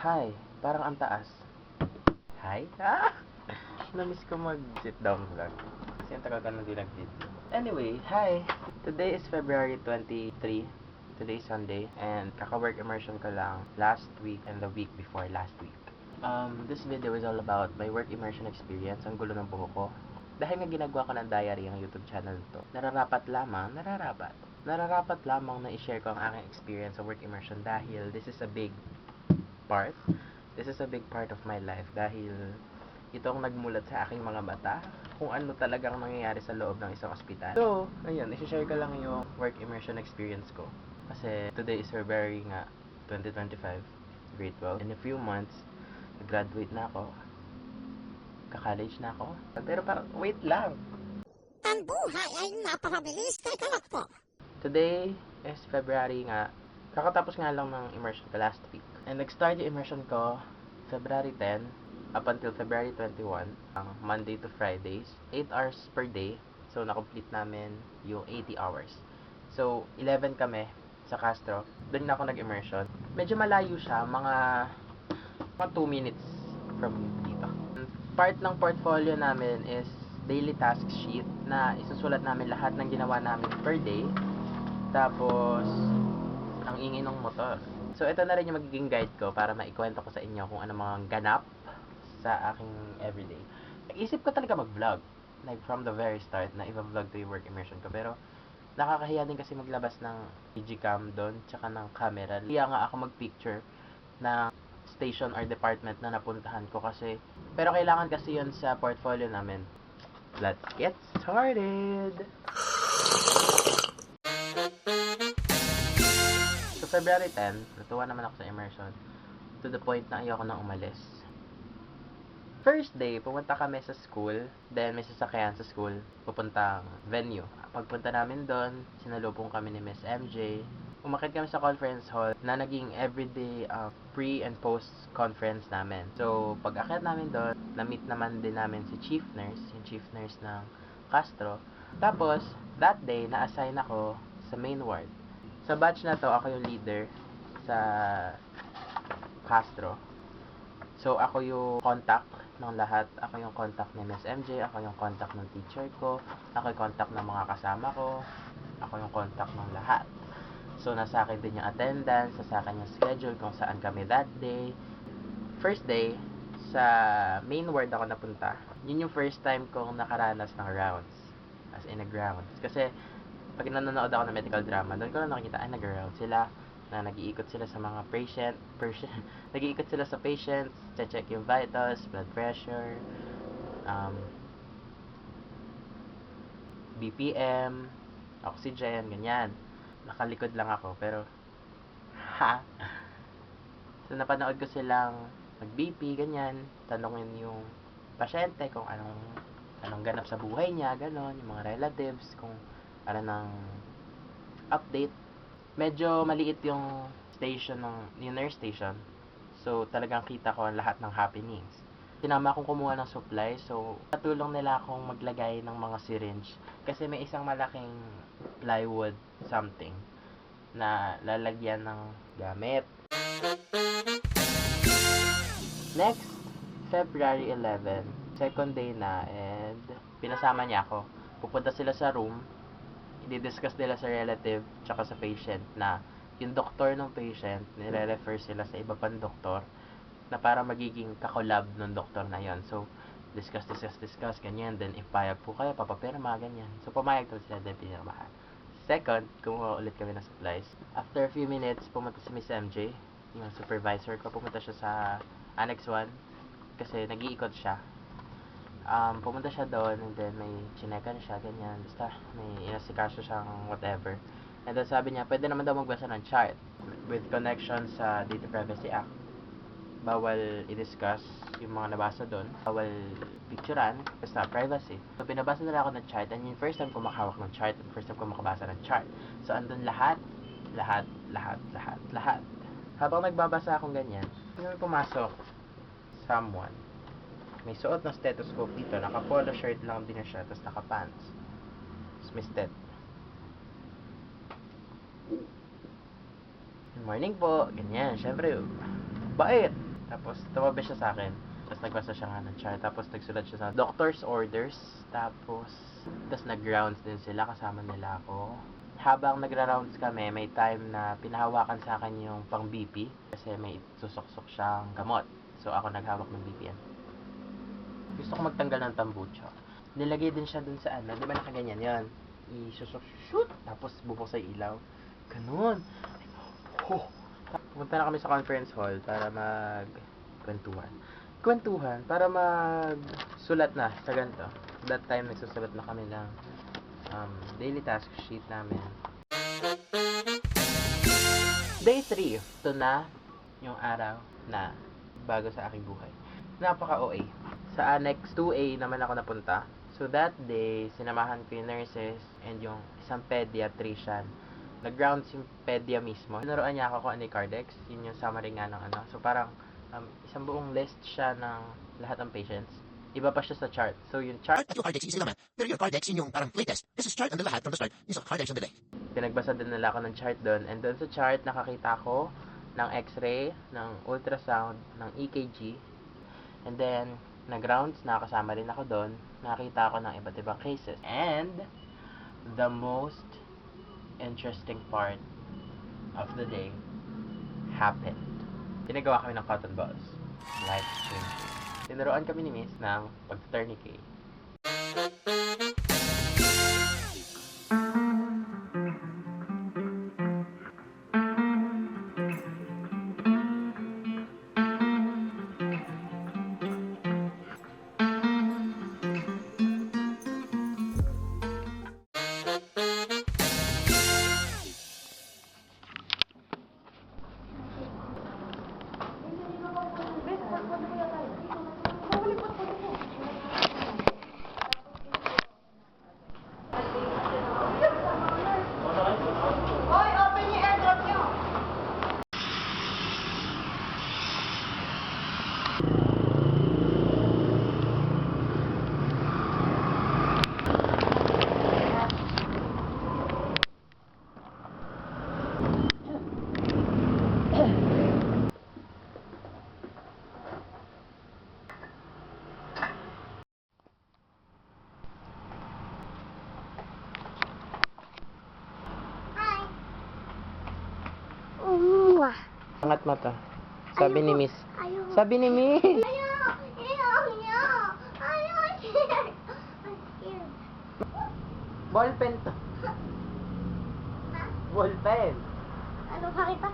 Hi, parang ang taas. Hi? Ah! Namiss ko mag-sit down vlog. Kasi ang tagal ka nang di nag-video. Anyway, hi! Today is February 23. Today is Sunday. And kaka-work immersion ko lang last week and the week before last week. This video is all about my work immersion experience. Ang gulo ng buhok ko. Dahil nga ginagawa ko ng diary ang YouTube channel to, nararapat lamang na i-share ko ang aking experience sa work immersion dahil this is a big part of my life dahil ito ang nagmulat sa aking mga mata kung ano talagang nangyayari sa loob ng isang ospital. So, ayun, i-share ko lang yung work immersion experience ko. Kasi today is February nga, 2025, grade 12. In a few months, graduate na ako. Ka-college na ako. Pero parang, wait lang. Ang buhay ay napakabilis. Teka lang po. Today is February nga. Kakatapos nga lang ng immersion ko last week. And nag-start yung immersion ko February 10 up until February 21. Monday to Fridays. 8 hours per day. So, na-complete namin yung 80 hours. So, 11 kami sa Castro. Doon na ako nag-immersion. Medyo malayo siya. Mga 2 minutes from dito. Part ng portfolio namin is daily task sheet na isusulat namin lahat ng ginawa namin per day. Tapos, ang ingay ng motor. So, ito na rin yung magiging guide ko para maikwento ko sa inyo kung ano mga ganap sa aking everyday. Naisip ko talaga mag-vlog. Like, from the very start na i-vlog to yung work immersion ko. Pero, nakakahiya din kasi maglabas ng digicam doon, tsaka ng camera. Kaya nga ako mag-picture ng station or department na napuntahan ko kasi. Pero kailangan kasi yun sa portfolio namin. Let's get started! So, February 10, natuwa naman ako sa immersion to the point na ayoko nang umalis. First day, pumunta kami sa school, then may sasakyan sa school, pupuntang venue. Pagpunta namin doon, sinalubong kami ni Miss MJ. Umakit kami sa conference hall na naging everyday pre- and post-conference namin. So, pag-akit namin doon, na-meet naman din namin si Chief Nurse, yung Chief Nurse ng Castro. Tapos, that day, na-assign ako sa main ward. Sa batch na to, ako yung leader sa Castro. So, ako yung contact ng lahat. Ako yung contact ni Miss MJ, ako yung contact ng teacher ko, ako yung contact ng mga kasama ko, ako yung contact ng lahat. So, nasa akin din yung attendance, nasa akin yung schedule kung saan kami that day. First day, sa main ward ako napunta. Yun yung first time kong nakaranas ng rounds. As in a rounds. Kasi, pag nanonood ako ng medical drama, doon ko lang nakikita, ay nag-round sila, na nag-iikot sila sa mga nag-iikot sila sa patients, check yung vitals, blood pressure, BPM, oxygen, ganyan. Nakalikod lang ako, pero so napanood ko silang mag-BP, ganyan, tanongin yung pasyente kung anong ganap sa buhay niya, ganon, yung mga relatives, kung ano ng update. Medyo maliit yung station yung nurse station. So, talagang kita ko ang lahat ng happenings. Sinama akong kumuha ng supply. So, natulong nila akong maglagay ng mga syringe. Kasi may isang malaking plywood something na lalagyan ng gamit. Next, February 11, second day na, and pinasama niya ako. Pupunta sila sa room, i-discuss nila sa relative tsaka sa patient na yung doktor ng patient, nire-refer sila sa iba pang doktor na para magiging kakolab ng doktor na yon. So, discuss, ganyan. Then, if payag po kayo, papapirma, ganyan. So, pumayag to sila, then pinirmahan. Second, kumuha ulit kami ng supplies. After a few minutes, pumunta si Miss MJ, yung supervisor ko, pumunta siya sa Annex 1 kasi nag-iikot siya. Pumunta siya doon and then may chinekan siya, ganyan. Basta may inasikaso siyang whatever. And then sabi niya, pwede naman daw magbasa ng chart with connection sa Data Privacy Act. Bawal i-discuss yung mga nabasa doon. Bawal picturean, basta privacy. So, pinabasa nila ako ng chart and yung first time ko makahawak ng chart and first time ko makabasa ng chart. So, andun lahat. Habang nagbabasa akong ganyan, may pumasok someone. May suot ng stethoscope dito, naka-polo shirt lang din siya, tapos naka-pants. Tapos may stet. Good morning po, ganyan, syempre, bait. Tapos, tumabi siya sa akin. Tapos, nagbasa siya nga ng chart. Tapos, nagsulat siya sa doctor's orders. Tapos, nag-rounds din sila. Kasama nila ako. Habang nagra-rounds kami, may time na pinahawakan sa akin yung pang BP. Kasi may susok-sok siyang gamot. So, ako naghawak ng BPM. Gusto ko magtanggal ng tambucho. Nilagay din siya dun sa ano. Di ba nakaganyan yun? I-susok, shoot! Tapos, bubuksan yung ilaw. Ganun. Oh. Pumunta na kami sa conference hall para kwentuhan para magsulat na sa ganito. That time nagsusulat na kami ng daily task sheet namin. Day 3, ito na yung araw na bago sa aking buhay. Napaka OA. Sa Annex 2A naman ako napunta. So that day, sinamahan ko yung nurses and yung isang pediatrician. Nag-ground yung pedia mismo. Naroon niya ako kung ano yung Cardex. Yun yung summary nga ng ano. So parang isang buong list siya ng lahat ng patients. Iba pa siya sa chart. So yung chart, At yung Cardex, isa naman. Pero yung Cardex, yun yung parang latest. This is chart on the lahat from the start. Yung sa Cardex on the delay. pinagbasa din nila ako ng chart doon. And doon sa chart, nakakita ko ng x-ray, ng ultrasound, ng EKG. And then, nag-rounds, nakasama rin ako doon. Nakita ko ng iba't ibang cases. And, the most interesting part of the day happened. Pinagawa kami ng cotton balls. Life changing. Tinuruan kami ni Miss ng pag-tourniquet. Hoy, open yung airdrop nyo! Angat mata. Sabi ni Miss. Ayaw. Sabi ni Miss. Ayaw. Ayaw. I'm scared. Ballpen to. Ha? Ballpen. Ano pakita?